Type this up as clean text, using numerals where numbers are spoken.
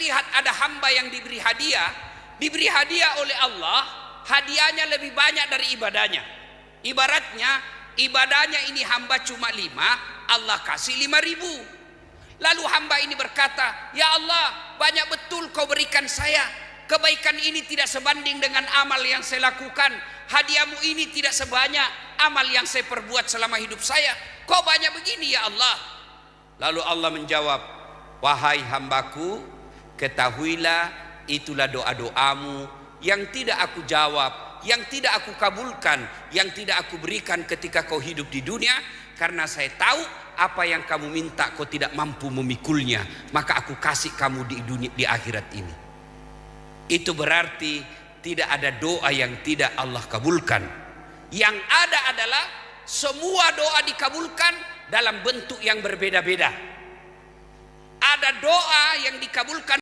lihat ada hamba yang diberi hadiah oleh Allah, hadiahnya lebih banyak dari ibadahnya. Ibaratnya ibadahnya ini hamba cuma 5, Allah kasih 5.000. Lalu hamba ini berkata, ya Allah, banyak betul kau berikan saya. Kebaikan ini tidak sebanding dengan amal yang saya lakukan. Hadiahmu ini tidak sebanyak amal yang saya perbuat selama hidup saya. Kok banyak begini ya Allah? Lalu Allah menjawab, wahai hambaku, ketahuilah itulah doa-doamu yang tidak aku jawab, yang tidak aku kabulkan, yang tidak aku berikan ketika kau hidup di dunia. Karena saya tahu apa yang kamu minta kau tidak mampu memikulnya, maka aku kasih kamu di dunia, di akhirat ini. Itu berarti tidak ada doa yang tidak Allah kabulkan. Yang ada adalah semua doa dikabulkan dalam bentuk yang berbeda-beda. Ada doa yang dikabulkan